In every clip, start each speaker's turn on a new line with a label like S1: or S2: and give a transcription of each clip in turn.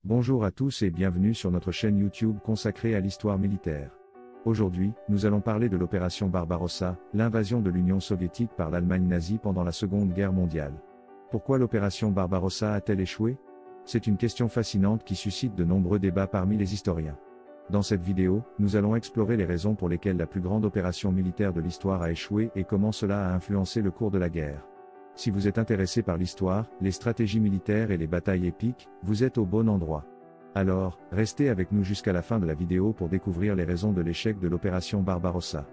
S1: Bonjour à tous et bienvenue sur notre chaîne YouTube consacrée à l'histoire militaire. Aujourd'hui, nous allons parler de l'opération Barbarossa, l'invasion de l'Union soviétique par l'Allemagne nazie pendant la Seconde Guerre mondiale. Pourquoi l'opération Barbarossa a-t-elle échoué? C'est une question fascinante qui suscite de nombreux débats parmi les historiens. Dans cette vidéo, nous allons explorer les raisons pour lesquelles la plus grande opération militaire de l'histoire a échoué et comment cela a influencé le cours de la guerre. Si vous êtes intéressé par l'histoire, les stratégies militaires et les batailles épiques, vous êtes au bon endroit. Alors, restez avec nous jusqu'à la fin de la vidéo pour découvrir les raisons de l'échec de l'opération Barbarossa.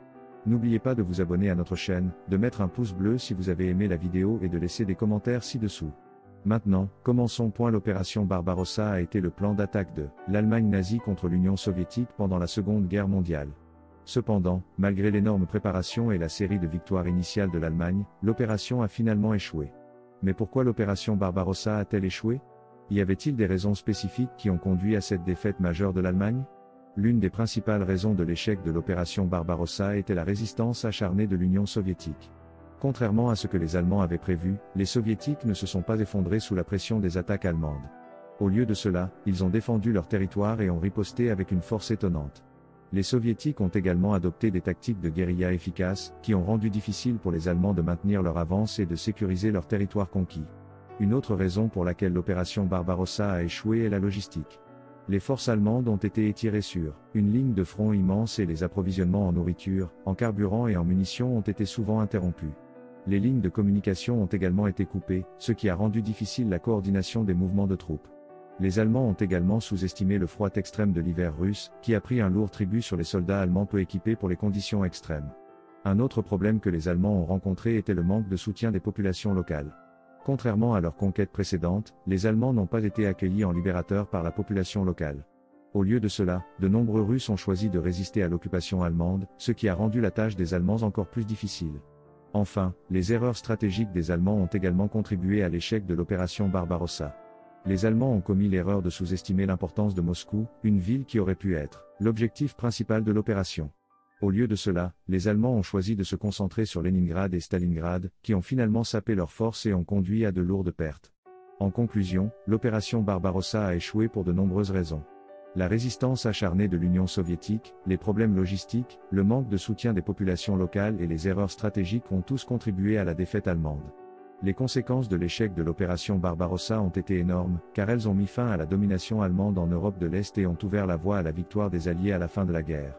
S1: N'oubliez pas de vous abonner à notre chaîne, de mettre un pouce bleu si vous avez aimé la vidéo et de laisser des commentaires ci-dessous. Maintenant, commençons. L'opération Barbarossa a été le plan d'attaque de l'Allemagne nazie contre l'Union soviétique pendant la Seconde Guerre mondiale. Cependant, malgré l'énorme préparation et la série de victoires initiales de l'Allemagne, l'opération a finalement échoué. Mais pourquoi l'opération Barbarossa a-t-elle échoué? Y avait-il des raisons spécifiques qui ont conduit à cette défaite majeure de l'Allemagne? L'une des principales raisons de l'échec de l'opération Barbarossa était la résistance acharnée de l'Union soviétique. Contrairement à ce que les Allemands avaient prévu, les Soviétiques ne se sont pas effondrés sous la pression des attaques allemandes. Au lieu de cela, ils ont défendu leur territoire et ont riposté avec une force étonnante. Les Soviétiques ont également adopté des tactiques de guérilla efficaces, qui ont rendu difficile pour les Allemands de maintenir leur avance et de sécuriser leur territoire conquis. Une autre raison pour laquelle l'opération Barbarossa a échoué est la logistique. Les forces allemandes ont été étirées sur une ligne de front immense et les approvisionnements en nourriture, en carburant et en munitions ont été souvent interrompus. Les lignes de communication ont également été coupées, ce qui a rendu difficile la coordination des mouvements de troupes. Les Allemands ont également sous-estimé le froid extrême de l'hiver russe, qui a pris un lourd tribut sur les soldats allemands peu équipés pour les conditions extrêmes. Un autre problème que les Allemands ont rencontré était le manque de soutien des populations locales. Contrairement à leur conquête précédente, les Allemands n'ont pas été accueillis en libérateurs par la population locale. Au lieu de cela, de nombreux Russes ont choisi de résister à l'occupation allemande, ce qui a rendu la tâche des Allemands encore plus difficile. Enfin, les erreurs stratégiques des Allemands ont également contribué à l'échec de l'opération Barbarossa. Les Allemands ont commis l'erreur de sous-estimer l'importance de Moscou, une ville qui aurait pu être l'objectif principal de l'opération. Au lieu de cela, les Allemands ont choisi de se concentrer sur Leningrad et Stalingrad, qui ont finalement sapé leurs forces et ont conduit à de lourdes pertes. En conclusion, l'opération Barbarossa a échoué pour de nombreuses raisons. La résistance acharnée de l'Union soviétique, les problèmes logistiques, le manque de soutien des populations locales et les erreurs stratégiques ont tous contribué à la défaite allemande. Les conséquences de l'échec de l'opération Barbarossa ont été énormes, car elles ont mis fin à la domination allemande en Europe de l'Est et ont ouvert la voie à la victoire des Alliés à la fin de la guerre.